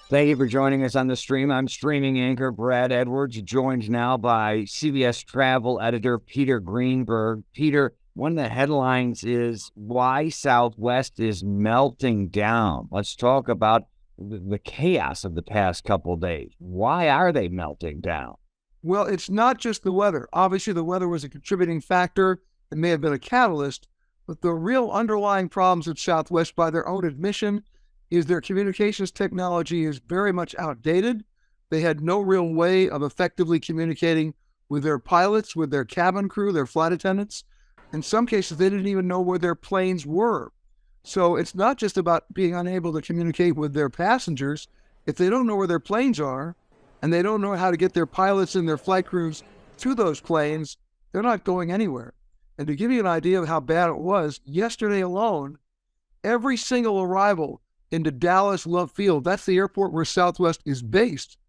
Thank you for joining us on the stream. I'm streaming anchor Brad Edwards, joined now by CBS travel editor Peter Greenberg. Peter, one of the headlines is why Southwest is melting down. Let's talk about the chaos of the past couple of days. Why are they melting down? Well, it's not just the weather. Obviously, the weather was a contributing factor. It may have been a catalyst, but the real underlying problems at Southwest, by their own admission, is their communications technology is very much outdated. They had no real way of effectively communicating with their pilots, with their cabin crew, their flight attendants. In some cases, they didn't even know where their planes were. So it's not just about being unable to communicate with their passengers. If they don't know where their planes are, and they don't know how to get their pilots and their flight crews to those planes, they're not going anywhere. And to give you an idea of how bad it was, yesterday alone, every single arrival into Dallas Love Field, that's the airport where Southwest is based,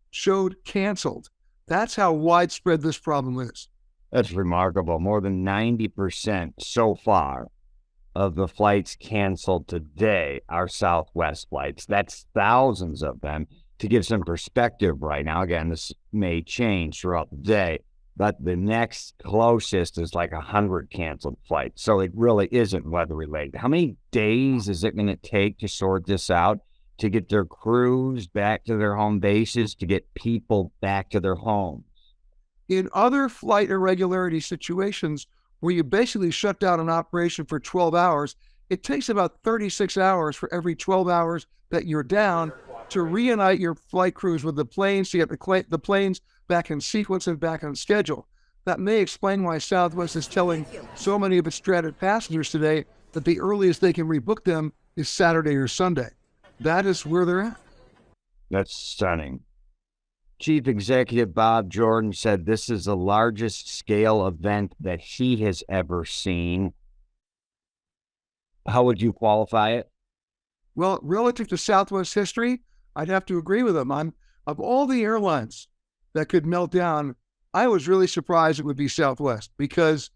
showed canceled. That's how widespread this problem is. That's remarkable. More than 90% so far of the flights canceled today are Southwest flights. That's thousands of them. To give some perspective right now, again, this may change throughout the day, but the next closest is like 100 canceled flights. So it really isn't weather related. How many days is it going to take to sort this out, to get their crews back to their home bases, to get people back to their homes? In other flight irregularity situations where you basically shut down an operation for 12 hours, it takes about 36 hours for every 12 hours that you're down to reunite your flight crews with the planes, to get the planes back in sequence and back on schedule. That may explain why Southwest is telling so many of its stranded passengers today that the earliest they can rebook them is Saturday or Sunday. That is where they're at. That's stunning. Chief Executive Bob Jordan said this is the largest scale event that he has ever seen. How would you qualify it? Well, relative to Southwest history, I'd have to agree with him. Of all the airlines that could melt down, I was really surprised it would be Southwest, because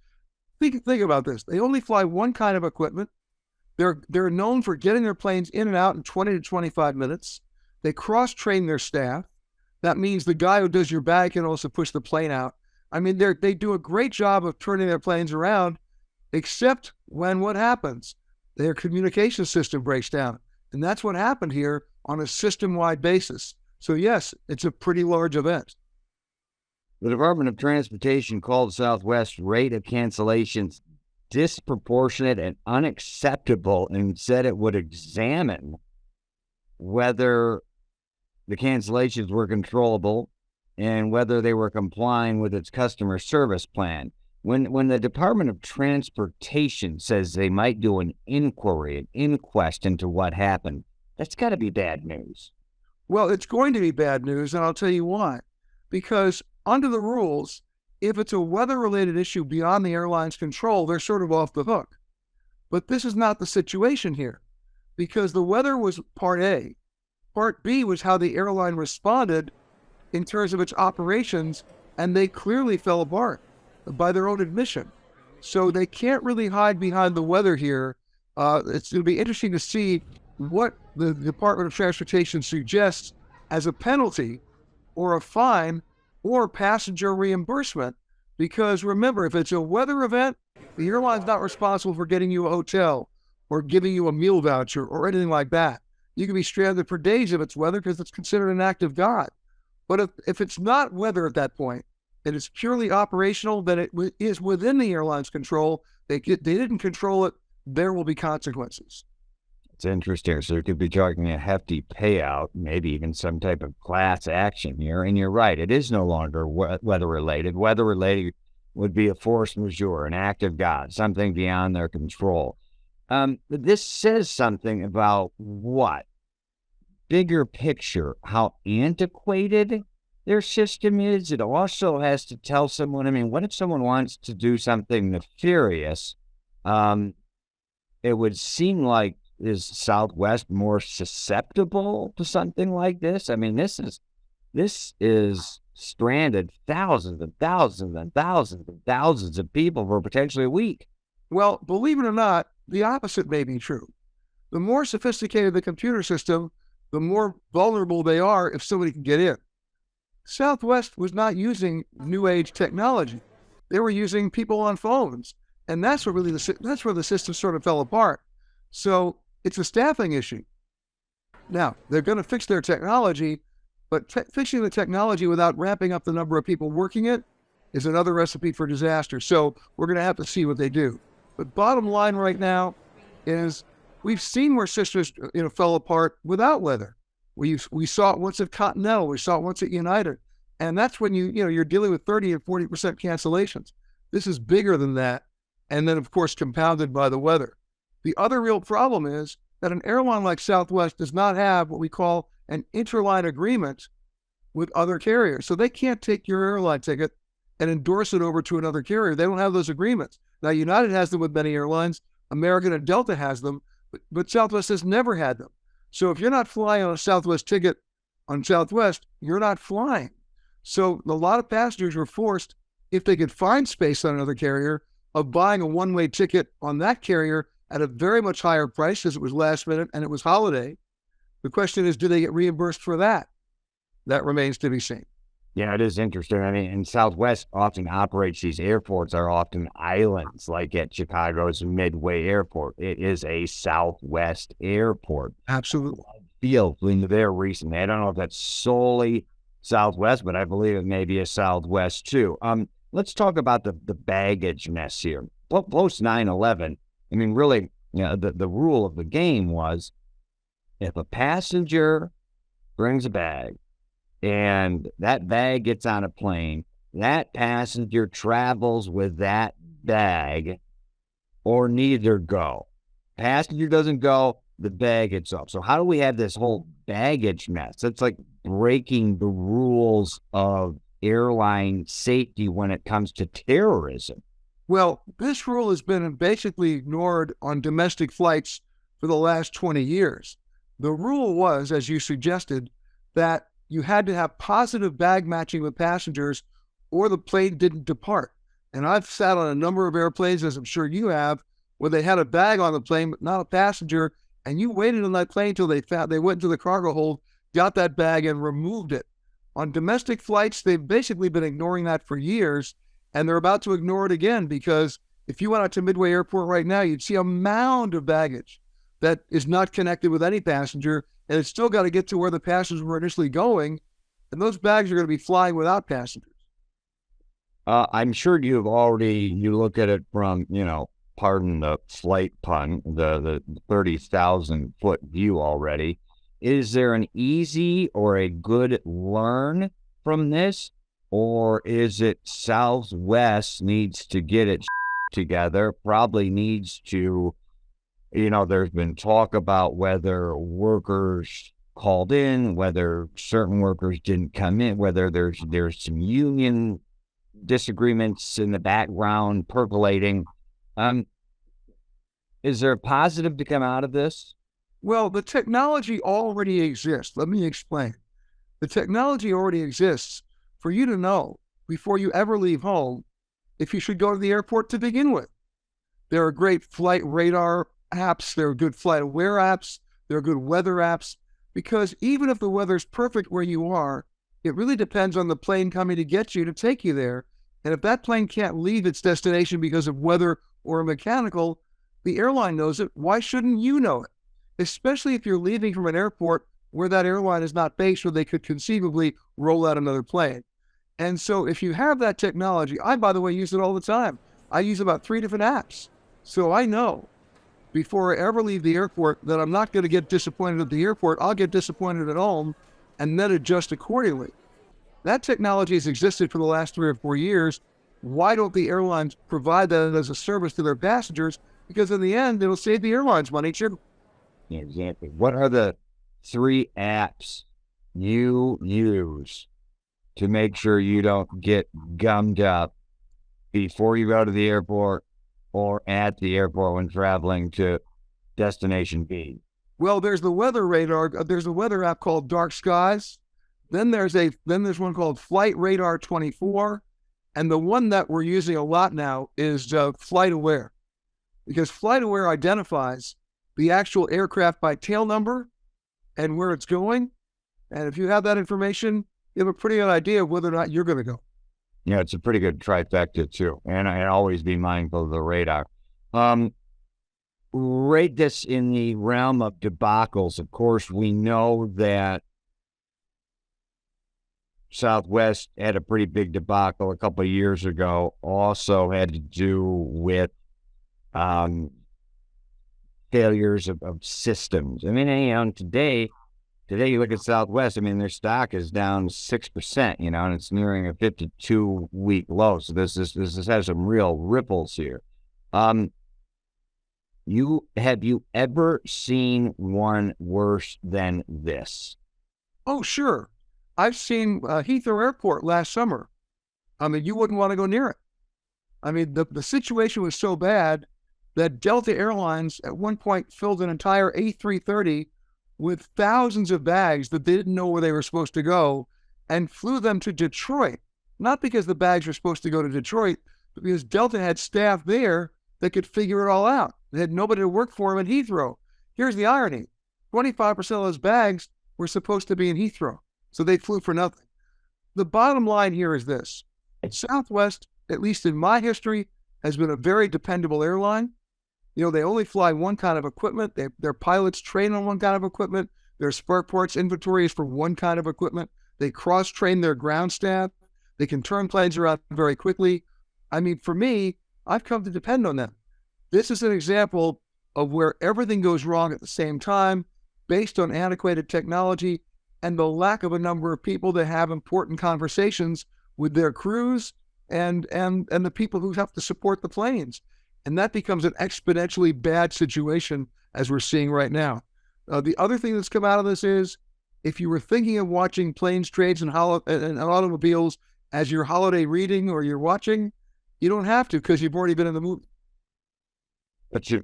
think about this. They only fly one kind of equipment. They're known for getting their planes in and out in 20 to 25 minutes. They cross-train their staff. That means the guy who does your bag can also push the plane out. I mean, they do a great job of turning their planes around, except when what happens? Their communication system breaks down. And that's what happened here on a system-wide basis. So yes, it's a pretty large event. The Department of Transportation called Southwest's rate of cancellations disproportionate and unacceptable, and said it would examine whether the cancellations were controllable and whether they were complying with its customer service plan. When the Department of Transportation says they might do an inquiry, an inquest into what happened, that's got to be bad news. Well, it's going to be bad news, and I'll tell you why. Because under the rules, if it's a weather-related issue beyond the airline's control, they're sort of off the hook. But this is not the situation here, because the weather was part A. Part B was how the airline responded in terms of its operations, and they clearly fell apart by their own admission. So they can't really hide behind the weather here. It's going to be interesting to see what the Department of Transportation suggests as a penalty or a fine or passenger reimbursement. Because remember, if it's a weather event, the airline's not responsible for getting you a hotel or giving you a meal voucher or anything like that. You can be stranded for days if it's weather, because it's considered an act of God. But if it's not weather at that point, and it's purely operational, then it is within the airline's control. They didn't control it. There will be consequences. It's interesting. So it could be talking a hefty payout, maybe even some type of class action here. And you're right, it is no longer weather related. Weather related would be a force majeure, an act of God, something beyond their control. This says something about what? Bigger picture, how antiquated their system is. It also has to tell someone, I mean, what if someone wants to do something nefarious? It would seem like, is Southwest more susceptible to something like this? I mean, this is stranded thousands and thousands and thousands and thousands of people for potentially a week. Well, believe it or not, the opposite may be true. The more sophisticated the computer system, the more vulnerable they are if somebody can get in. Southwest was not using new age technology. They were using people on phones. And that's where the system sort of fell apart. So it's a staffing issue. Now, they're going to fix their technology, but fixing the technology without ramping up the number of people working it is another recipe for disaster. So we're going to have to see what they do. But bottom line right now is we've seen where systems fell apart without weather. We saw it once at Continental. We saw it once at United. And that's when you're dealing with 30 and 40% cancellations. This is bigger than that. And then, of course, compounded by the weather. The other real problem is that an airline like Southwest does not have what we call an interline agreement with other carriers. So they can't take your airline ticket and endorse it over to another carrier. They don't have those agreements. Now, United has them with many airlines. American and Delta has them, but Southwest has never had them. So if you're not flying on a Southwest ticket on Southwest, you're not flying. So a lot of passengers were forced, if they could find space on another carrier, of buying a one-way ticket on that carrier at a very much higher price because it was last minute and it was holiday. The question is, do they get reimbursed for that? That remains to be seen. Yeah, it is interesting. I mean, and Southwest often operates, these airports are often islands, like at Chicago's Midway Airport. It is a Southwest airport. Absolutely. Field into there recently. I don't know if that's solely Southwest, but I believe it may be a Southwest too. Let's talk about the baggage mess here. Post 9/11, I mean, really, the rule of the game was if a passenger brings a bag and that bag gets on a plane, that passenger travels with that bag or neither go. Passenger doesn't go, the bag gets off. So how do we have this whole baggage mess? It's like breaking the rules of airline safety when it comes to terrorism. Well, this rule has been basically ignored on domestic flights for the last 20 years. The rule was, as you suggested, that you had to have positive bag matching with passengers or the plane didn't depart. And I've sat on a number of airplanes, as I'm sure you have, where they had a bag on the plane, but not a passenger, and you waited on that plane until they went into the cargo hold, got that bag, and removed it. On domestic flights, they've basically been ignoring that for years, and they're about to ignore it again because if you went out to Midway Airport right now, you'd see a mound of baggage that is not connected with any passenger, and it's still got to get to where the passengers were initially going, and those bags are going to be flying without passengers. I'm sure you look at it from, pardon the flight pun, the 30,000 foot view already. Is there an easy or a good learn from this? Or is it Southwest needs to get it together, probably needs to, there's been talk about whether workers called in, whether certain workers didn't come in, whether there's some union disagreements in the background percolating. Is there a positive to come out of this? Well, the technology already exists. Let me explain. The technology already exists for you to know before you ever leave home if you should go to the airport to begin with. There are great flight radar apps. There are good flight aware apps. There are good weather apps. Because even if the weather's perfect where you are, it really depends on the plane coming to get you to take you there. And if that plane can't leave its destination because of weather or mechanical, the airline knows it. Why shouldn't you know it? Especially if you're leaving from an airport where that airline is not based, where they could conceivably roll out another plane. And so if you have that technology, I, by the way, use it all the time. I use about 3 different apps. So I know before I ever leave the airport that I'm not going to get disappointed at the airport. I'll get disappointed at home and then adjust accordingly. That technology has existed for the last 3 or 4 years. Why don't the airlines provide that as a service to their passengers? Because in the end, it'll save the airlines money too. Exactly. What are the 3 apps you use to make sure you don't get gummed up before you go to the airport or at the airport when traveling to destination B? Well, there's the weather radar. There's a weather app called Dark Skies. Then there's one called Flight Radar 24. And the one that we're using a lot now is Flight Aware. Because Flight Aware identifies the actual aircraft by tail number and where it's going. And if you have that information, you have a pretty good idea of whether or not you're going to go. Yeah, it's a pretty good trifecta too. And I always be mindful of the radar. Rate this in the realm of debacles. Of course, we know that Southwest had a pretty big debacle a couple of years ago. Also had to do with failures of systems. I mean, today you look at Southwest. I mean, their stock is down 6%. And it's nearing a 52-week low. So this has some real ripples here. Have you ever seen one worse than this? Oh, sure. I've seen Heathrow Airport last summer. I mean, you wouldn't want to go near it. I mean, the situation was so bad that Delta Airlines at one point filled an entire A330 with thousands of bags that they didn't know where they were supposed to go and flew them to Detroit. Not because the bags were supposed to go to Detroit, but because Delta had staff there that could figure it all out. They had nobody to work for them at Heathrow. Here's the irony. 25% of those bags were supposed to be in Heathrow, so they flew for nothing. The bottom line here is this. Southwest, at least in my history, has been a very dependable airline. They only fly one kind of equipment. Their pilots train on one kind of equipment. Their spare parts inventory is for one kind of equipment. They cross-train their ground staff. They can turn planes around very quickly. I mean, for me, I've come to depend on them. This is an example of where everything goes wrong at the same time, based on antiquated technology and the lack of a number of people that have important conversations with their crews and the people who have to support the planes. And that becomes an exponentially bad situation, as we're seeing right now. The other thing that's come out of this is, if you were thinking of watching planes, trains, and automobiles as your holiday reading or you're watching, you don't have to, because you've already been in the movie. That's a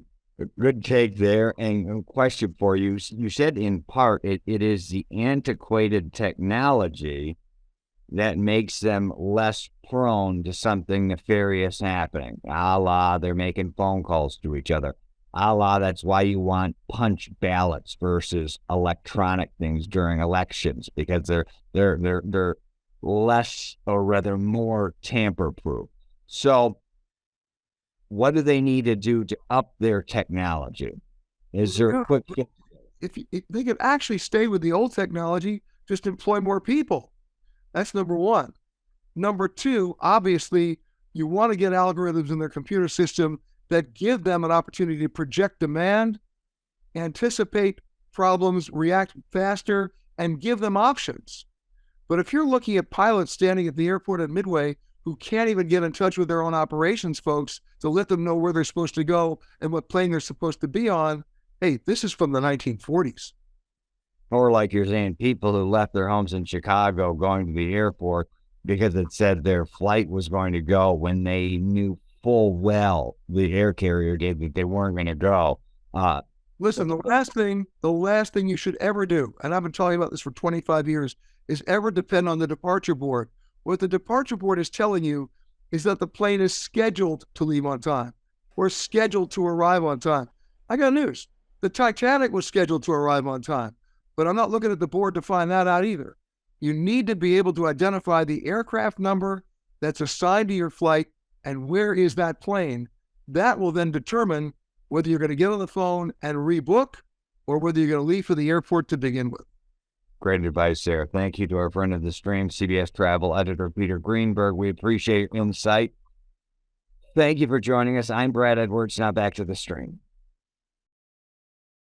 good take there. And a question for you. You said in part it is the antiquated technology that makes them less prone to something nefarious happening. A la, they're making phone calls to each other. A la, that's why you want punch ballots versus electronic things during elections, because they're less, or rather more, tamper-proof. So what do they need to do to up their technology? Is there a quick... If they could actually stay with the old technology, just employ more people. That's number one. Number two, obviously, you want to get algorithms in their computer system that give them an opportunity to project demand, anticipate problems, react faster, and give them options. But if you're looking at pilots standing at the airport at Midway who can't even get in touch with their own operations folks to let them know where they're supposed to go and what plane they're supposed to be on, hey, this is from the 1940s. Or like you're saying, people who left their homes in Chicago going to the airport because it said their flight was going to go when they knew full well the air carrier gave that they weren't going to go. Listen, the last thing you should ever do, and I've been talking about this for 25 years, is ever depend on the departure board. What the departure board is telling you is that the plane is scheduled to leave on time or scheduled to arrive on time. I got news. The Titanic was scheduled to arrive on time, but I'm not looking at the board to find that out either. You need to be able to identify the aircraft number that's assigned to your flight and where is that plane. That will then determine whether you're going to get on the phone and rebook or whether you're going to leave for the airport to begin with. Great advice there. Thank you to our friend of the stream, CBS Travel Editor Peter Greenberg. We appreciate your insight. Thank you for joining us. I'm Brad Edwards. Now back to the stream.